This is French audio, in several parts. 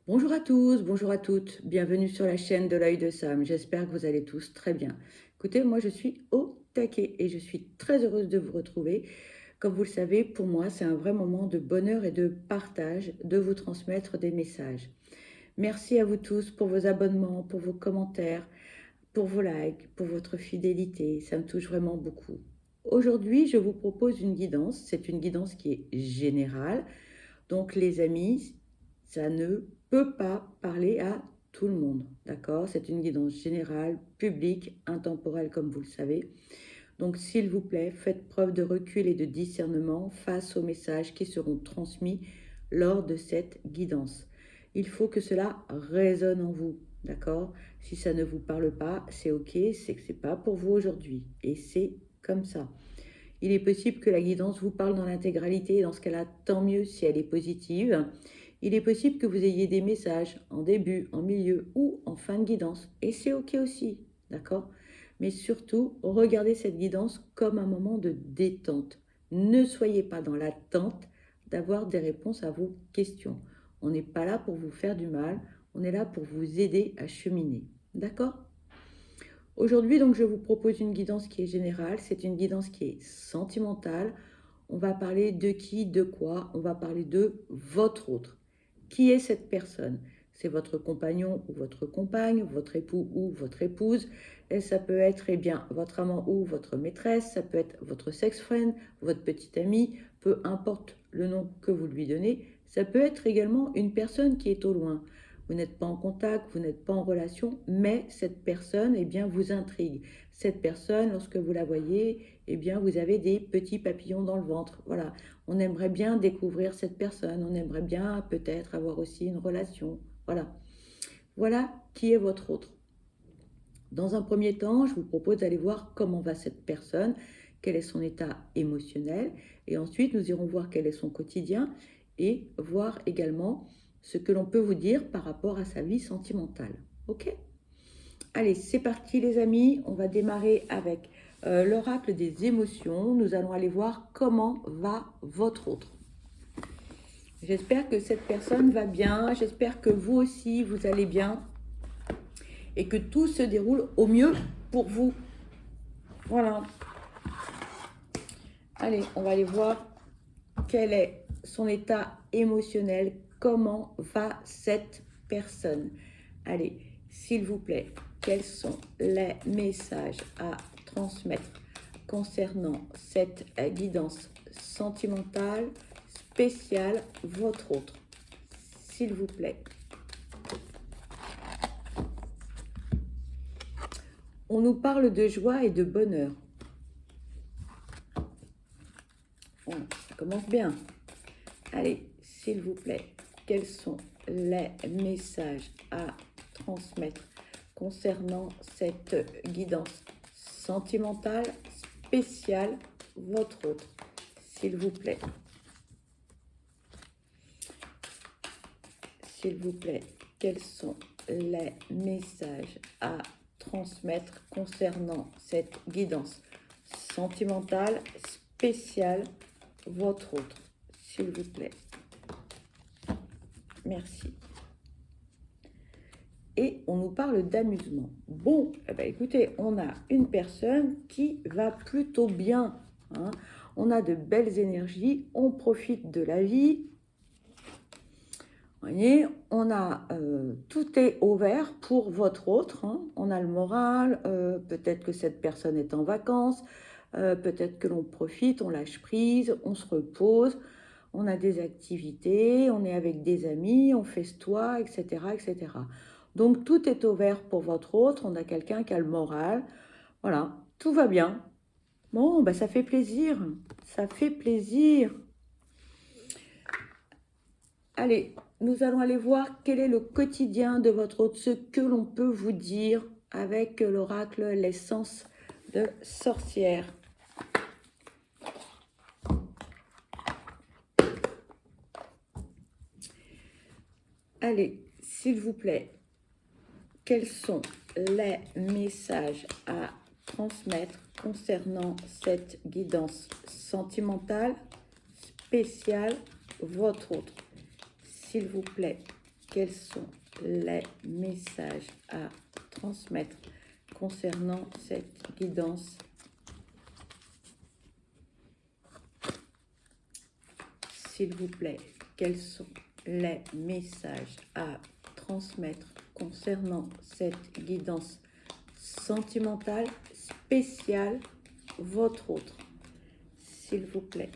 Bonjour à tous, bonjour à toutes, bienvenue sur la chaîne de l'œil de Sam. J'espère que vous allez tous très bien. Écoutez, moi je suis au taquet et je suis très heureuse de vous retrouver. Comme vous le savez, pour moi c'est un vrai moment de bonheur et de partage de vous transmettre des messages. Merci à vous tous pour vos abonnements, pour vos commentaires, pour vos likes, pour votre fidélité. Ça me touche vraiment beaucoup. Aujourd'hui, je vous propose une guidance. C'est une guidance qui est générale. Donc les amis, ça ne peut pas parler à tout le monde, d'accord? C'est une guidance générale, publique, intemporelle comme vous le savez. Donc s'il vous plaît, faites preuve de recul et de discernement face aux messages qui seront transmis lors de cette guidance. Il faut que cela résonne en vous, d'accord? Si ça ne vous parle pas, c'est ok, c'est que c'est pas pour vous aujourd'hui et c'est comme ça. Il est possible que la guidance vous parle dans l'intégralité, et dans ce cas-là, tant mieux si elle est positive. Il est possible que vous ayez des messages en début, en milieu ou en fin de guidance, et c'est ok aussi, d'accord? Mais surtout, regardez cette guidance comme un moment de détente. Ne soyez pas dans l'attente d'avoir des réponses à vos questions. On n'est pas là pour vous faire du mal, on est là pour vous aider à cheminer, d'accord? Aujourd'hui, donc, je vous propose une guidance qui est générale. C'est une guidance qui est sentimentale. On va parler de qui, de quoi. On va parler de votre autre. Qui est cette personne? C'est votre compagnon ou votre compagne, votre époux ou votre épouse. Et ça peut être eh bien, votre amant ou votre maîtresse. Ça peut être votre sex-friend, votre petit ami. Peu importe le nom que vous lui donnez. Ça peut être également une personne qui est au loin. Vous n'êtes pas en contact, vous n'êtes pas en relation, mais cette personne, eh bien, vous intrigue. Cette personne, lorsque vous la voyez, eh bien, vous avez des petits papillons dans le ventre. Voilà, on aimerait bien découvrir cette personne, on aimerait bien peut-être avoir aussi une relation. Voilà, voilà qui est votre autre. Dans un premier temps, je vous propose d'aller voir comment va cette personne, quel est son état émotionnel, et ensuite nous irons voir quel est son quotidien et voir également ce que l'on peut vous dire par rapport à sa vie sentimentale. Ok? Allez, c'est parti les amis, on va démarrer avec l'oracle des émotions. Nous allons aller voir comment va votre autre. J'espère que cette personne va bien, j'espère que vous aussi vous allez bien et que tout se déroule au mieux pour vous. Voilà. Allez, on va aller voir quel est son état émotionnel, comment va cette personne. Allez, s'il vous plaît, quels sont les messages à transmettre concernant cette guidance sentimentale spéciale, votre autre? S'il vous plaît. On nous parle de joie et de bonheur. Bon, ça commence bien. Allez, s'il vous plaît, quels sont les messages à transmettre concernant cette guidance sentimentale spéciale, votre autre, s'il vous plaît. S'il vous plaît, quels sont les messages à transmettre concernant cette guidance sentimentale spéciale, votre autre, s'il vous plaît. Merci. Et on nous parle d'amusement. Bon, eh ben écoutez, on a une personne qui va plutôt bien, hein. On a de belles énergies, on profite de la vie. Vous voyez, on a tout est ouvert pour votre autre, hein. On a le moral, peut-être que cette personne est en vacances, peut-être que l'on profite, on lâche prise, on se repose, on a des activités, on est avec des amis, on festoie, etc., etc. Donc tout est ouvert pour votre autre, on a quelqu'un qui a le moral, voilà, tout va bien. Bon, ben ça fait plaisir, ça fait plaisir. Allez, nous allons aller voir quel est le quotidien de votre autre, ce que l'on peut vous dire avec l'oracle l'essence de sorcière. Allez, s'il vous plaît, quels sont les messages à transmettre concernant cette guidance sentimentale spéciale, votre autre, s'il vous plaît. quels sont les messages à transmettre concernant cette guidance? S'il vous plaît, quels sont les messages à transmettre concernant cette guidance sentimentale, spéciale, votre autre? S'il vous plaît.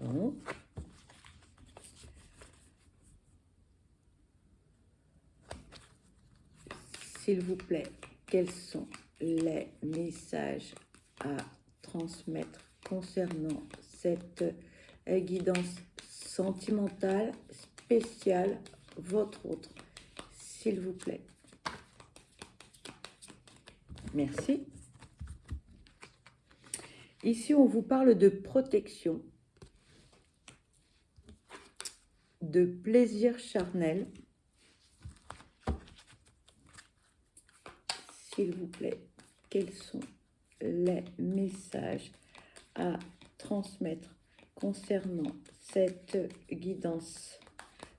Bon. S'il vous plaît, quels sont les messages à transmettre concernant cette guidance sentimentale, spéciale, votre autre? S'il vous plaît. Merci. Ici, on vous parle de protection, de plaisir charnel. S'il vous plaît, quels sont les messages à transmettre concernant cette guidance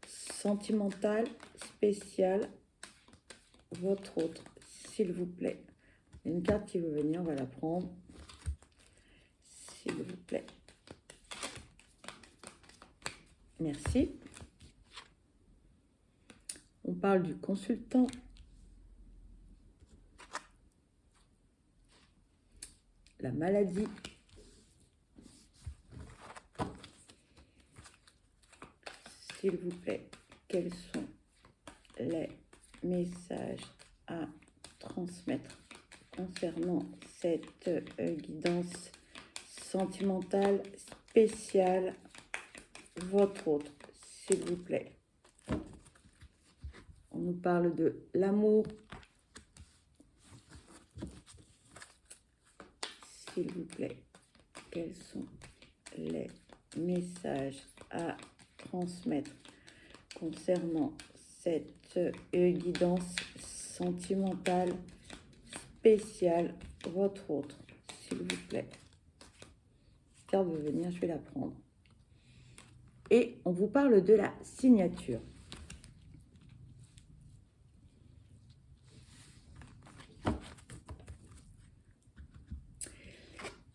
sentimentale, spéciale, votre autre? S'il vous plaît. Une carte qui veut venir, on va la prendre. S'il vous plaît. Merci. On parle du consultant. La maladie. S'il vous plaît, quels sont les messages à transmettre concernant cette guidance sentimentale, spéciale, votre autre? S'il vous plaît. On nous parle de l'amour. S'il vous plaît, quels sont les messages à transmettre concernant cette guidance sentimentale, spéciale, votre autre? S'il vous plaît. Carte veut venir, je vais la prendre. Et on vous parle de la signature.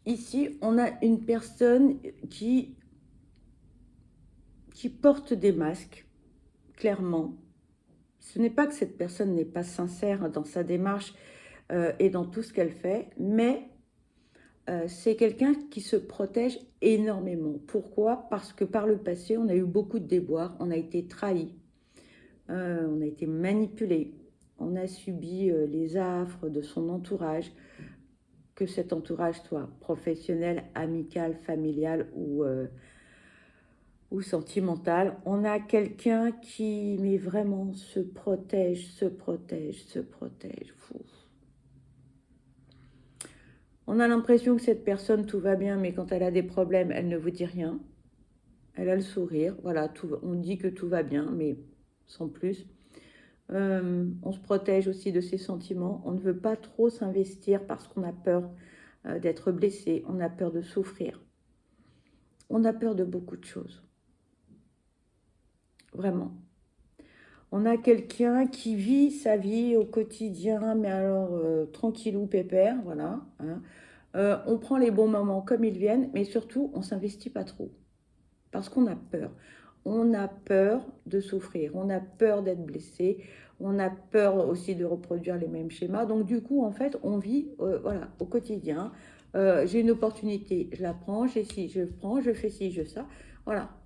Ici, on a une personne qui porte des masques, clairement. Ce n'est pas que cette personne n'est pas sincère dans sa démarche et dans tout ce qu'elle fait, mais c'est quelqu'un qui se protège énormément. Pourquoi? Parce que par le passé, on a eu beaucoup de déboires, on a été trahi, on a été manipulé, on a subi les affres de son entourage, que cet entourage soit professionnel, amical, familial ou sentimental. On a quelqu'un qui, mais vraiment, se protège, se protège, se protège. On a l'impression que cette personne, tout va bien, mais quand elle a des problèmes, elle ne vous dit rien. Elle a le sourire, voilà, on dit que tout va bien, mais sans plus. On se protège aussi de ses sentiments. On ne veut pas trop s'investir parce qu'on a peur d'être blessé, on a peur de souffrir. On a peur de beaucoup de choses. Vraiment. On a quelqu'un qui vit sa vie au quotidien, mais alors tranquillou, pépère, voilà. Hein. On prend les bons moments comme ils viennent, mais surtout, on ne s'investit pas trop. Parce qu'on a peur. On a peur de souffrir, on a peur d'être blessé, on a peur aussi de reproduire les mêmes schémas. Donc du coup, en fait, on vit voilà, au quotidien. J'ai une opportunité, je la prends, j'ai ci, je prends, je fais ci, je ça. Voilà.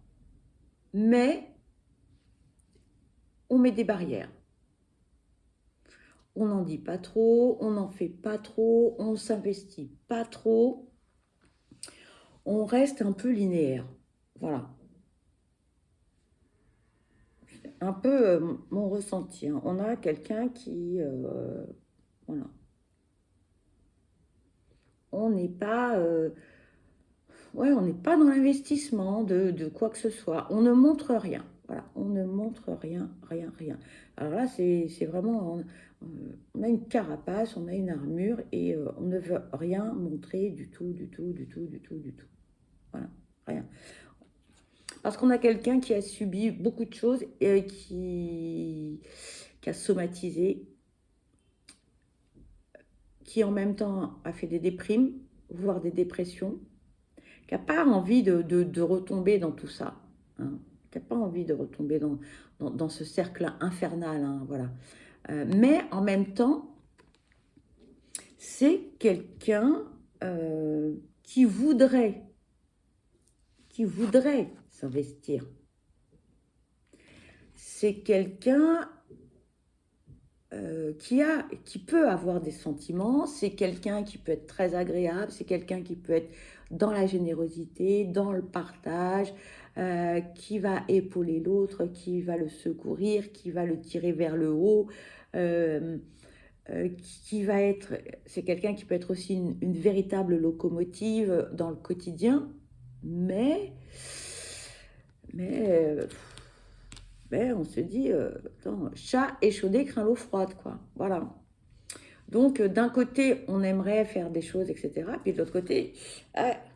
Mais on met des barrières. On n'en dit pas trop, on n'en fait pas trop, on ne s'investit pas trop. On reste un peu linéaire. Voilà. Un peu mon ressenti. Hein. On a quelqu'un qui... voilà. On n'est pas... ouais, on n'est pas dans l'investissement de quoi que ce soit. On ne montre rien. Voilà, on ne montre rien, rien, rien. Alors là, c'est vraiment... On a une carapace, on a une armure et on ne veut rien montrer du tout, du tout, du tout, du tout, du tout. Voilà, rien. Parce qu'on a quelqu'un qui a subi beaucoup de choses et qui a somatisé, qui en même temps a fait des déprimes, voire des dépressions, qui n'a pas envie de retomber dans tout ça, hein, qui n'a pas envie de retomber dans ce cercle infernal, hein, voilà. Mais en même temps, c'est quelqu'un qui voudrait s'investir. C'est quelqu'un qui peut avoir des sentiments, c'est quelqu'un qui peut être très agréable, c'est quelqu'un qui peut être dans la générosité, dans le partage, qui va épauler l'autre, qui va le secourir, qui va le tirer vers le haut, qui va être, c'est quelqu'un qui peut être aussi une véritable locomotive dans le quotidien, mais mais on se dit, attends, chat échaudé craint l'eau froide, quoi. Voilà. Donc, d'un côté, on aimerait faire des choses, etc. Puis de l'autre côté,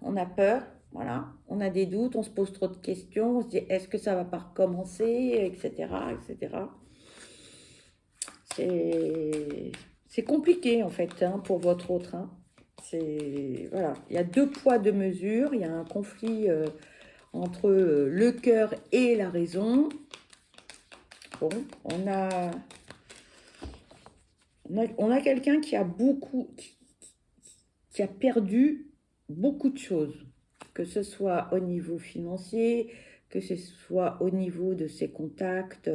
on a peur, voilà. On a des doutes, on se pose trop de questions, on se dit, est-ce que ça va pas recommencer, etc., etc. C'est compliqué, en fait, hein, pour votre autre, hein. Voilà. Il y a 2 poids, 2 mesures. Il y a un conflit entre le cœur et la raison. Bon, on a quelqu'un qui a qui a perdu beaucoup de choses, que ce soit au niveau financier, que ce soit au niveau de ses contacts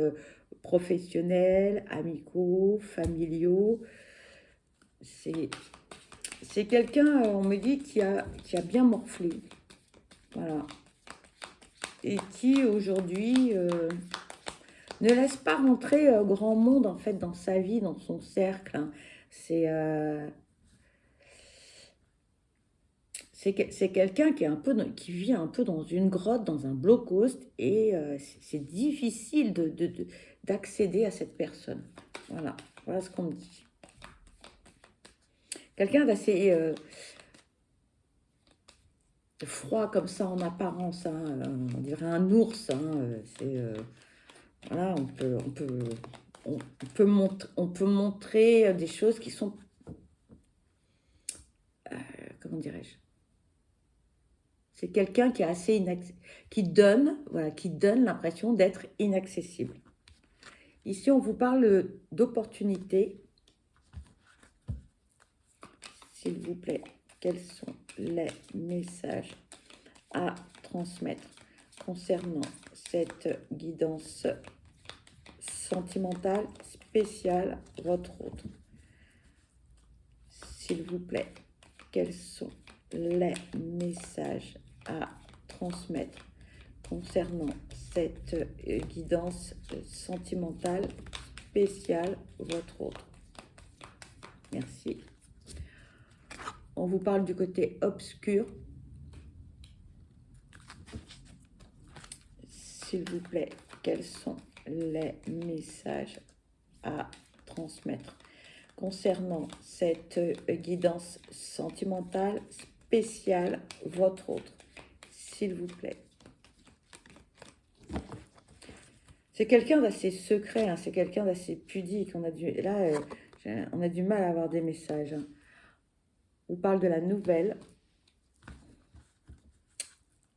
professionnels, amicaux, familiaux. C'est quelqu'un, on me dit, qui a bien morflé. Voilà. Et qui aujourd'hui ne laisse pas rentrer grand monde en fait dans sa vie, dans son cercle, hein. C'est quelqu'un qui vit un peu dans une grotte, dans un blocos, et c'est difficile d'accéder à cette personne. Voilà, voilà ce qu'on me dit. Quelqu'un d'assez froid comme ça en apparence, hein, on dirait un ours, hein, voilà, on peut montrer des choses qui sont, comment dirais-je, c'est quelqu'un qui est assez qui donne l'impression d'être inaccessible. Ici, on vous parle d'opportunités. S'il vous plaît, quels sont les messages à transmettre concernant cette guidance sentimentale spéciale, votre autre? S'il vous plaît, quels sont les messages à transmettre concernant cette guidance sentimentale spéciale, votre autre? Merci. On vous parle du côté obscur. S'il vous plaît, quels sont les messages à transmettre concernant cette guidance sentimentale spéciale, votre autre? S'il vous plaît. C'est quelqu'un d'assez secret, hein, c'est quelqu'un d'assez pudique. On a du mal à avoir des messages, hein. On vous parle de la nouvelle.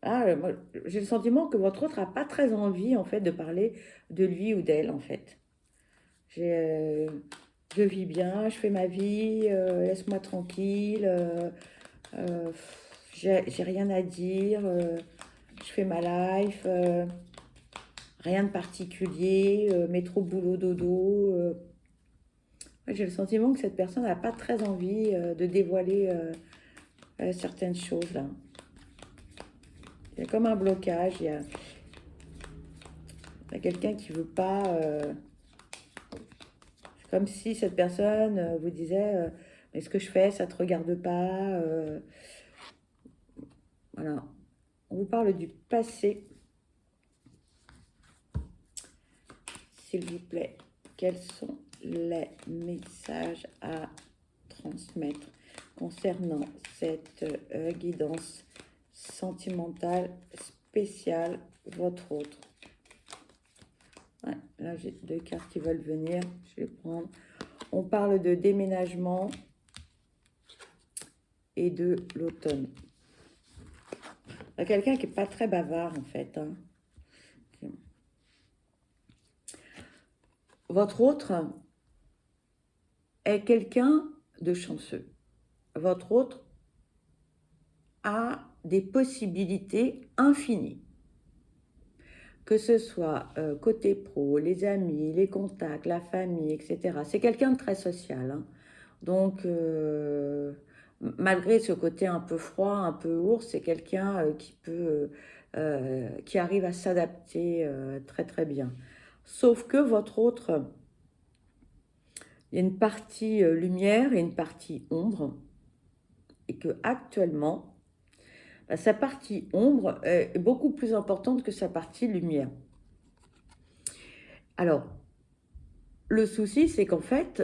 Moi, j'ai le sentiment que votre autre n'a pas très envie, en fait, de parler de lui ou d'elle, en fait. Je vis bien, je fais ma vie, laisse-moi tranquille, j'ai rien à dire, je fais ma life, rien de particulier, métro, boulot, dodo. J'ai le sentiment que cette personne n'a pas très envie de dévoiler certaines choses, là. Il y a comme un blocage, il y a quelqu'un qui ne veut pas... c'est comme si cette personne vous disait mais ce que je fais, ça ne te regarde pas. Voilà. On vous parle du passé. S'il vous plaît, quels sont les messages à transmettre concernant cette guidance sentimentale spécial, votre autre. Ouais, là, j'ai 2 cartes qui veulent venir. Je vais prendre. On parle de déménagement et de l'automne. Il y a quelqu'un qui n'est pas très bavard, en fait. Hein. Votre autre est quelqu'un de chanceux. Votre autre a des possibilités infinies. Que ce soit côté pro, les amis, les contacts, la famille, etc. C'est quelqu'un de très social. Hein. Donc, malgré ce côté un peu froid, un peu ours, c'est quelqu'un qui arrive à s'adapter très très bien. Sauf que votre autre, il y a une partie lumière et une partie ombre, et que actuellement, sa partie ombre est beaucoup plus importante que sa partie lumière. Alors, le souci, c'est qu'en fait,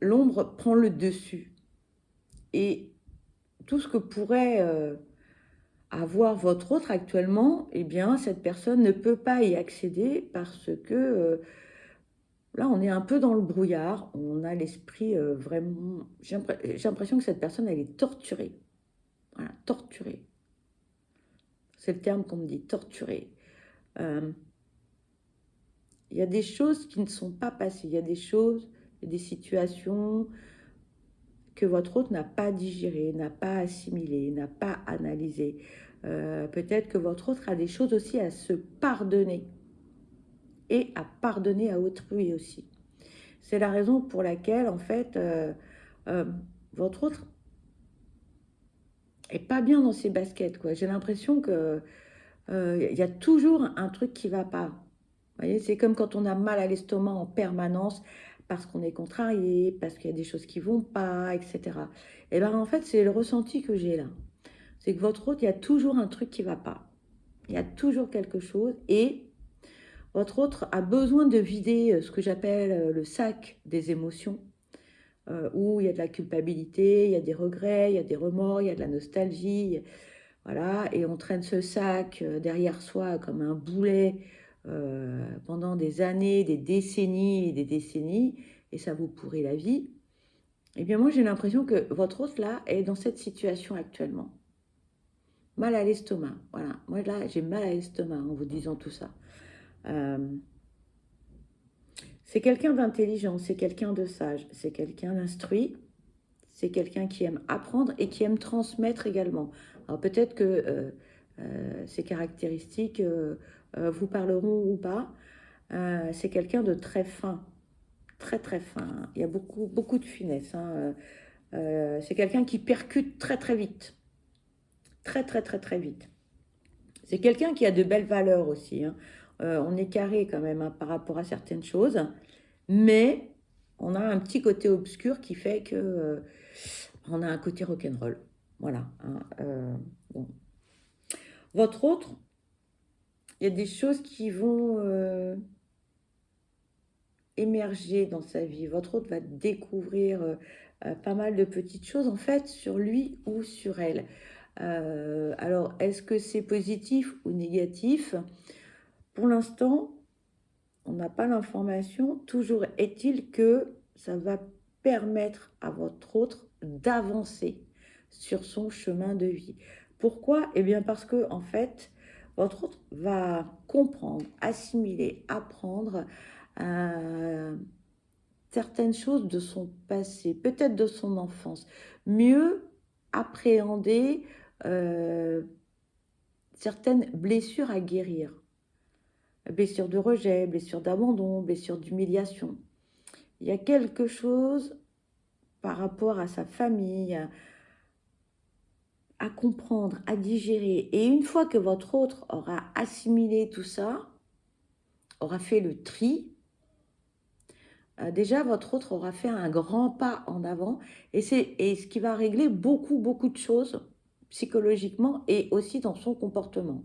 l'ombre prend le dessus. Et tout ce que pourrait avoir votre autre actuellement, eh bien, cette personne ne peut pas y accéder parce que là, on est un peu dans le brouillard. On a l'esprit vraiment... J'ai l'impression que cette personne, elle est torturée. Voilà, torturée. C'est le terme qu'on me dit, torturée. Il y a des choses qui ne sont pas passées. Il y a des choses, des situations que votre autre n'a pas digérées, n'a pas assimilées, n'a pas analysées. Peut-être que votre autre a des choses aussi à se pardonner et à pardonner à autrui aussi. C'est la raison pour laquelle, en fait, votre autre est pas bien dans ses baskets, quoi. J'ai l'impression que y a toujours un truc qui va pas. Vous voyez, c'est comme quand on a mal à l'estomac en permanence parce qu'on est contrarié, parce qu'il y a des choses qui vont pas, etc. Et bien, en fait, c'est le ressenti que j'ai là. C'est que votre autre, il y a toujours un truc qui va pas. Il y a toujours quelque chose et votre autre a besoin de vider ce que j'appelle le sac des émotions, où il y a de la culpabilité, il y a des regrets, il y a des remords, il y a de la nostalgie, voilà, et on traîne ce sac derrière soi comme un boulet pendant des années, des décennies et des décennies, et ça vous pourrit la vie. Eh bien, moi, j'ai l'impression que votre autre, là, est dans cette situation actuellement. Mal à l'estomac, voilà. Moi, là, j'ai mal à l'estomac en vous disant tout ça. C'est quelqu'un d'intelligent, c'est quelqu'un de sage, c'est quelqu'un d'instruit, c'est quelqu'un qui aime apprendre et qui aime transmettre également. Alors peut-être que ces caractéristiques vous parleront ou pas. C'est quelqu'un de très fin, très très fin. Il y a beaucoup, beaucoup de finesse. Hein. C'est quelqu'un qui percute très très vite, très très très très vite. C'est quelqu'un qui a de belles valeurs aussi. Hein. On est carré quand même hein, par rapport à certaines choses, mais on a un petit côté obscur qui fait que on a un côté rock'n'roll. Voilà. Hein, bon. Votre autre, il y a des choses qui vont émerger dans sa vie. Votre autre va découvrir pas mal de petites choses en fait sur lui ou sur elle. Alors, est-ce que c'est positif ou négatif? Pour l'instant, on n'a pas l'information. Toujours est-il que ça va permettre à votre autre d'avancer sur son chemin de vie. Pourquoi? Eh bien parce que en fait, votre autre va comprendre, assimiler, apprendre certaines choses de son passé, peut-être de son enfance, mieux appréhender certaines blessures à guérir. Blessures de rejet, blessures d'abandon, blessures d'humiliation. Il y a quelque chose par rapport à sa famille, à comprendre, à digérer. Et une fois que votre autre aura assimilé tout ça, aura fait le tri, déjà votre autre aura fait un grand pas en avant et ce qui va régler beaucoup, beaucoup de choses psychologiquement et aussi dans son comportement.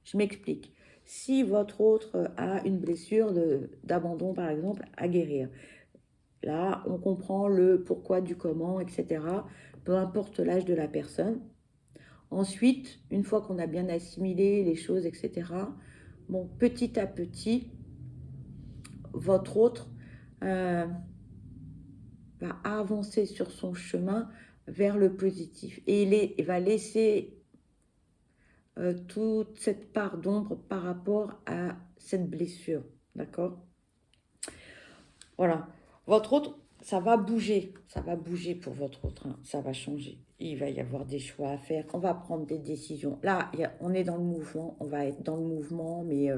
Je m'explique. Si votre autre a une blessure d'abandon, par exemple, à guérir, là, on comprend le pourquoi du comment, etc. Peu importe l'âge de la personne. Ensuite, une fois qu'on a bien assimilé les choses, etc., bon, petit à petit, votre autre va avancer sur son chemin vers le positif. Et il va laisser toute cette part d'ombre par rapport à cette blessure. D'accord? Voilà. Votre autre, ça va bouger. Ça va bouger pour votre autre. Hein. Ça va changer. Il va y avoir des choix à faire. On va prendre des décisions. Là, on est dans le mouvement. On va être dans le mouvement, mais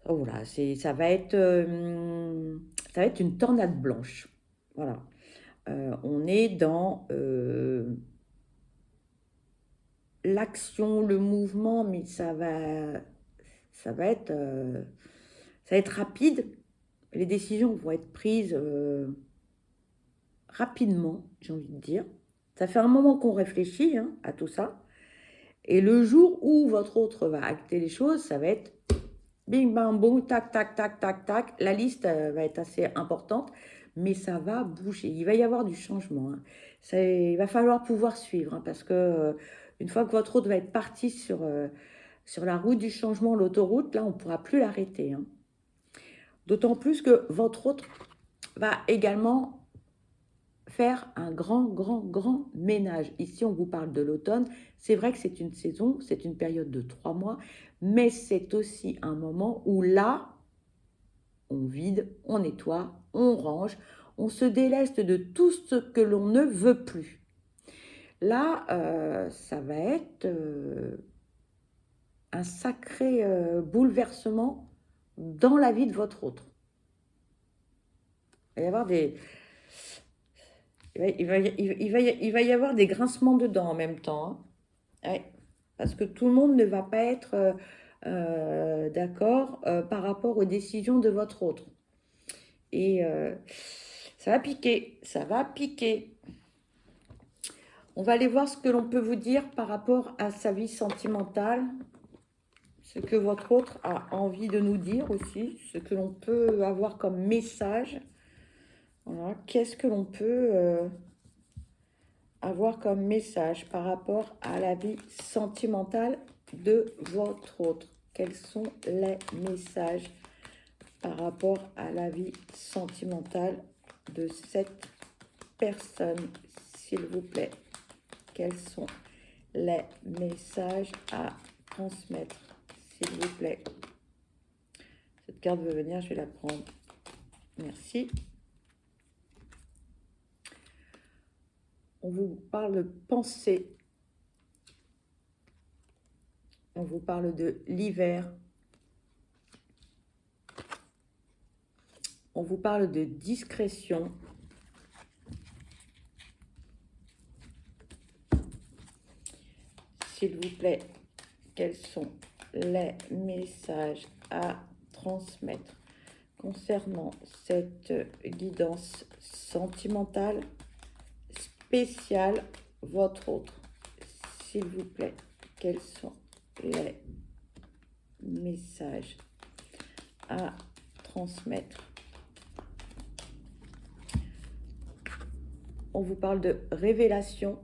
oh, voilà, ça va être une tornade blanche. Voilà. On est dans l'action, le mouvement, mais ça va être, ça va être rapide. Les décisions vont être prises rapidement, j'ai envie de dire. Ça fait un moment qu'on réfléchit hein, à tout ça. Et le jour où votre autre va acter les choses, ça va être bing, bang, boum, tac, tac, tac, tac, tac. La liste va être assez importante, mais ça va bouger. Il va y avoir du changement. Hein. Il va falloir pouvoir suivre, hein, parce que une fois que votre autre va être parti sur la route du changement, l'autoroute, là, on ne pourra plus l'arrêter. Hein. D'autant plus que votre autre va également faire un grand, grand, grand ménage. Ici, on vous parle de l'automne. C'est vrai que c'est une saison, c'est une période de 3 mois, mais c'est aussi un moment où là, on vide, on nettoie, on range, on se déleste de tout ce que l'on ne veut plus. Là, ça va être un sacré bouleversement dans la vie de votre autre. Il va y avoir il va y avoir des grincements de dents en même temps. Hein. Ouais. Parce que tout le monde ne va pas être d'accord par rapport aux décisions de votre autre. Et ça va piquer, ça va piquer. On va aller voir ce que l'on peut vous dire par rapport à sa vie sentimentale, ce que votre autre a envie de nous dire aussi, ce que l'on peut avoir comme message. Voilà. Qu'est-ce que l'on peut avoir comme message par rapport à la vie sentimentale de votre autre? Quels sont les messages par rapport à la vie sentimentale de cette personne, s'il vous plaît? Quels sont les messages à transmettre, s'il vous plaît? Cette carte veut venir, je vais la prendre. Merci. On vous parle de pensée. On vous parle de l'hiver. On vous parle de discrétion. S'il vous plaît, quels sont les messages à transmettre concernant cette guidance sentimentale spéciale, votre autre? S'il vous plaît, quels sont les messages à transmettre? On vous parle de révélation.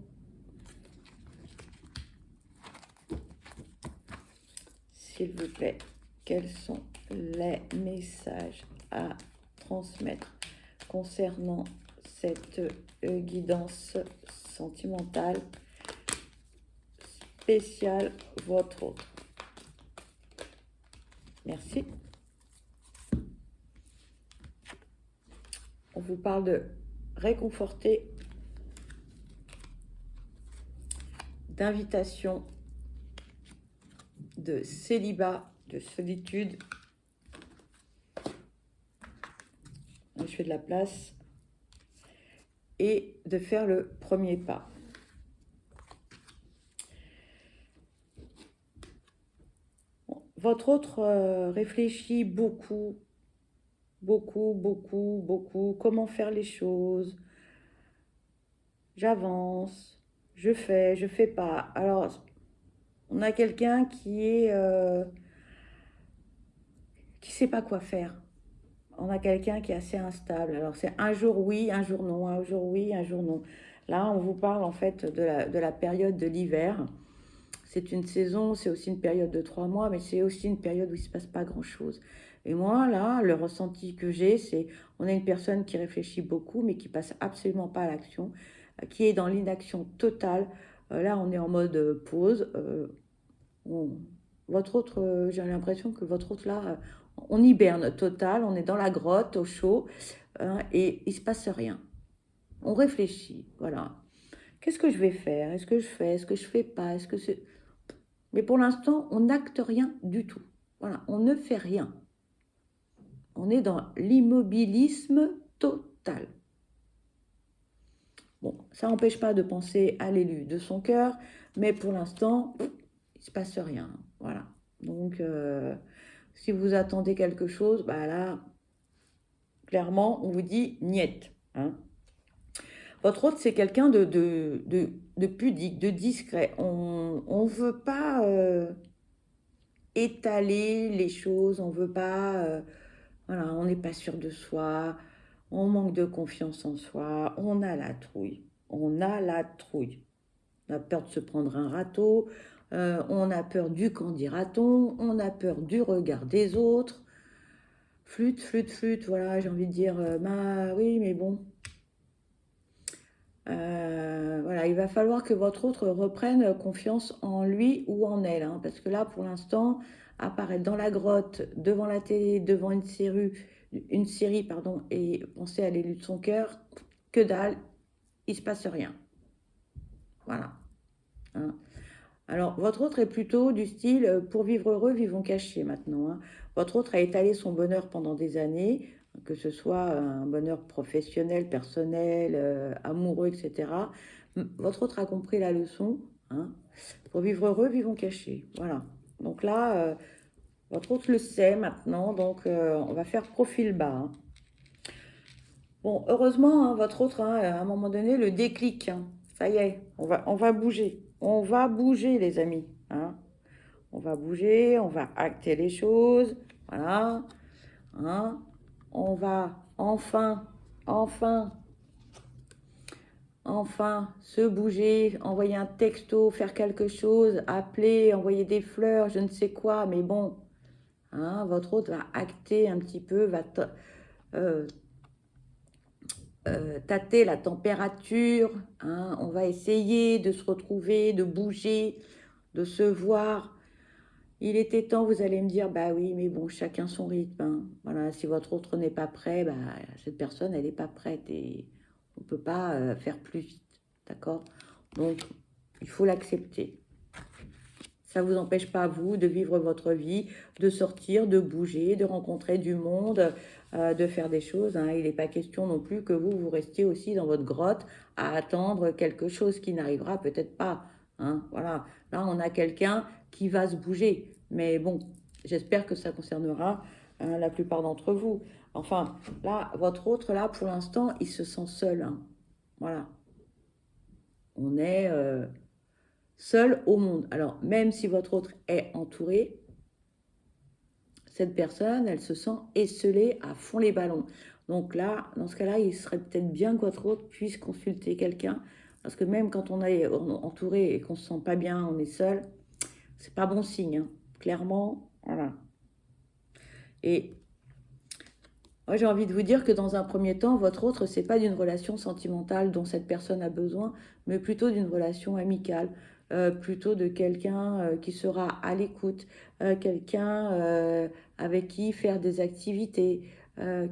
S'il vous plaît, quels sont les messages à transmettre concernant cette guidance sentimentale spéciale, votre autre? Merci. On vous parle de réconforter, d'invitation, de célibat, de solitude. Je fais de la place. Et de faire le premier pas. Votre autre réfléchit beaucoup, beaucoup, beaucoup, beaucoup. Comment faire les choses? J'avance, je fais pas. Alors, on a quelqu'un qui sait pas quoi faire. On a quelqu'un qui est assez instable. Alors, c'est un jour oui, un jour non, un jour oui, un jour non. Là, on vous parle en fait de la période de l'hiver. C'est une saison, c'est aussi une période de 3 mois, mais c'est aussi une période où il ne se passe pas grand-chose. Et moi, là, le ressenti que j'ai, c'est on a une personne qui réfléchit beaucoup, mais qui passe absolument pas à l'action, qui est dans l'inaction totale. Là, on est en mode pause. On- Votre autre, j'ai l'impression que votre autre, là, on hiberne total, on est dans la grotte, au chaud, hein, et il ne se passe rien. On réfléchit, voilà. Qu'est-ce que je vais faire? Est-ce que je fais? Est-ce que je fais pas? Est-ce que c'est... Mais pour l'instant, on n'acte rien du tout. Voilà, on ne fait rien. On est dans l'immobilisme total. Bon, ça n'empêche pas de penser à l'élu de son cœur, mais pour l'instant, il ne se passe rien. Voilà. Donc, si vous attendez quelque chose, bah là, clairement, on vous dit niet. Hein. Votre autre, c'est quelqu'un de pudique, de discret. On ne veut pas étaler les choses, on veut pas, voilà, on n'est pas sûr de soi, on manque de confiance en soi, on a la trouille, on a la trouille. On a peur de se prendre un râteau, on a peur du qu'en dira-t-on, on a peur du regard des autres. Flûte, flûte, flûte, voilà, j'ai envie de dire, bah oui, mais bon. Voilà, il va falloir que votre autre reprenne confiance en lui ou en elle, hein, parce que là, pour l'instant, apparaître dans la grotte, devant la télé, devant une série, pardon, et penser à l'élu de son cœur, que dalle, il se passe rien. Voilà. Hein. Alors, votre autre est plutôt du style, pour vivre heureux, vivons cachés maintenant. Hein. Votre autre a étalé son bonheur pendant des années, que ce soit un bonheur professionnel, personnel, amoureux, etc. Votre autre a compris la leçon. Hein. Pour vivre heureux, vivons cachés. Voilà. Donc là, votre autre le sait maintenant, donc on va faire profil bas. Hein. Bon, heureusement, hein, votre autre, hein, à un moment donné, le déclic. Hein. Ça y est, on va bouger. On va bouger, les amis. Hein. On va bouger, on va acter les choses. Voilà. Hein. On va enfin, enfin se bouger, envoyer un texto, faire quelque chose, appeler, envoyer des fleurs, je ne sais quoi. Mais bon, hein, votre hôte va acter un petit peu, va euh, tâter la température. Hein. On va essayer de se retrouver, de bouger, de se voir. Il était temps, vous allez me dire, bah oui, mais bon, chacun son rythme. Hein. Voilà, si votre autre n'est pas prêt, bah, cette personne, elle n'est pas prête et on ne peut pas faire plus vite. D'accord? Donc, il faut l'accepter. Ça ne vous empêche pas, vous, de vivre votre vie, de sortir, de bouger, de rencontrer du monde, de faire des choses. Hein. Il n'est pas question non plus que vous restiez aussi dans votre grotte à attendre quelque chose qui n'arrivera peut-être pas. Hein. Voilà. Là, on a quelqu'un qui va se bouger. Mais bon, j'espère que ça concernera la plupart d'entre vous. Enfin, là, votre autre, là, pour l'instant, il se sent seul. Hein. Voilà. On est seul au monde. Alors, même si votre autre est entouré, cette personne, elle se sent esselée à fond les ballons. Donc là, dans ce cas-là, il serait peut-être bien que votre autre puisse consulter quelqu'un. Parce que même quand on est entouré et qu'on ne se sent pas bien, on est seul, c'est pas bon signe. Hein. Clairement, voilà. Et moi, j'ai envie de vous dire que dans un premier temps, votre autre, c'est pas d'une relation sentimentale dont cette personne a besoin, mais plutôt d'une relation amicale, plutôt de quelqu'un qui sera à l'écoute, quelqu'un avec qui faire des activités,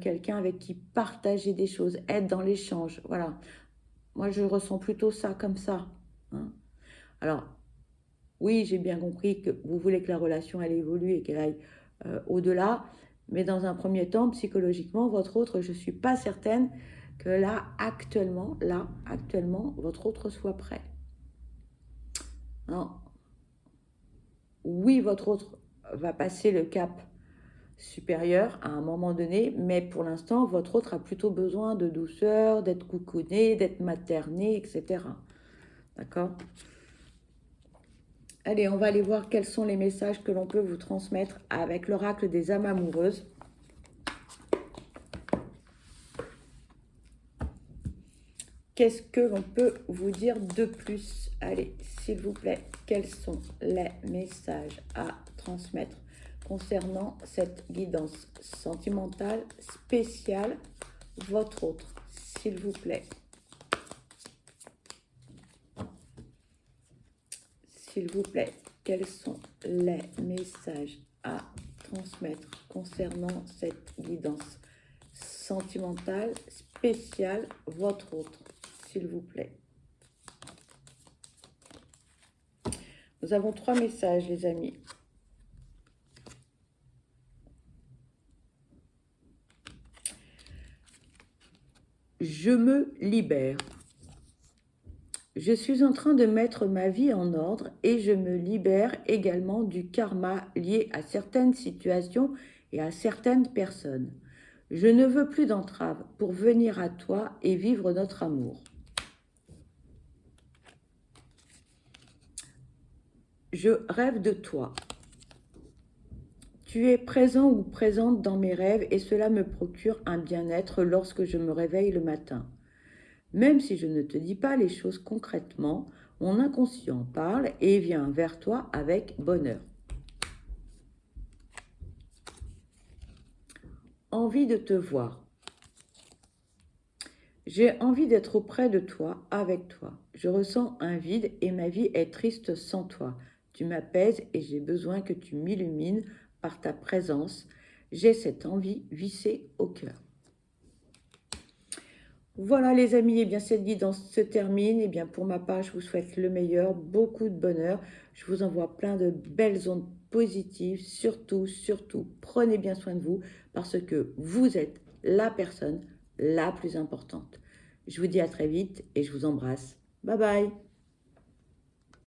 quelqu'un avec qui partager des choses, être dans l'échange. Voilà. Moi, je ressens plutôt ça comme ça. Hein. Alors, oui, j'ai bien compris que vous voulez que la relation, elle évolue et qu'elle aille au-delà. Mais dans un premier temps, psychologiquement, votre autre, je ne suis pas certaine que là, actuellement, votre autre soit prêt. Non. Oui, votre autre va passer le cap supérieur à un moment donné, mais pour l'instant, votre autre a plutôt besoin de douceur, d'être coucouné, d'être materné, etc. D'accord? Allez, on va aller voir quels sont les messages que l'on peut vous transmettre avec l'oracle des âmes amoureuses. Qu'est-ce que l'on peut vous dire de plus? Allez, s'il vous plaît, quels sont les messages à transmettre concernant cette guidance sentimentale spéciale, votre autre, s'il vous plaît? S'il vous plaît, quels sont les messages à transmettre concernant cette guidance sentimentale spéciale, votre autre, s'il vous plaît? Nous avons 3 messages, les amis. Je me libère. Je suis en train de mettre ma vie en ordre et je me libère également du karma lié à certaines situations et à certaines personnes. Je ne veux plus d'entraves pour venir à toi et vivre notre amour. Je rêve de toi. Tu es présent ou présente dans mes rêves et cela me procure un bien-être lorsque je me réveille le matin. Même si je ne te dis pas les choses concrètement, mon inconscient parle et vient vers toi avec bonheur. Envie de te voir. J'ai envie d'être auprès de toi, avec toi. Je ressens un vide et ma vie est triste sans toi. Tu m'apaises et j'ai besoin que tu m'illumines par ta présence. J'ai cette envie vissée au cœur. Voilà les amis, et bien cette guidance se termine. Et bien pour ma part, je vous souhaite le meilleur, beaucoup de bonheur. Je vous envoie plein de belles ondes positives. Surtout, prenez bien soin de vous parce que vous êtes la personne la plus importante. Je vous dis à très vite et je vous embrasse. Bye bye.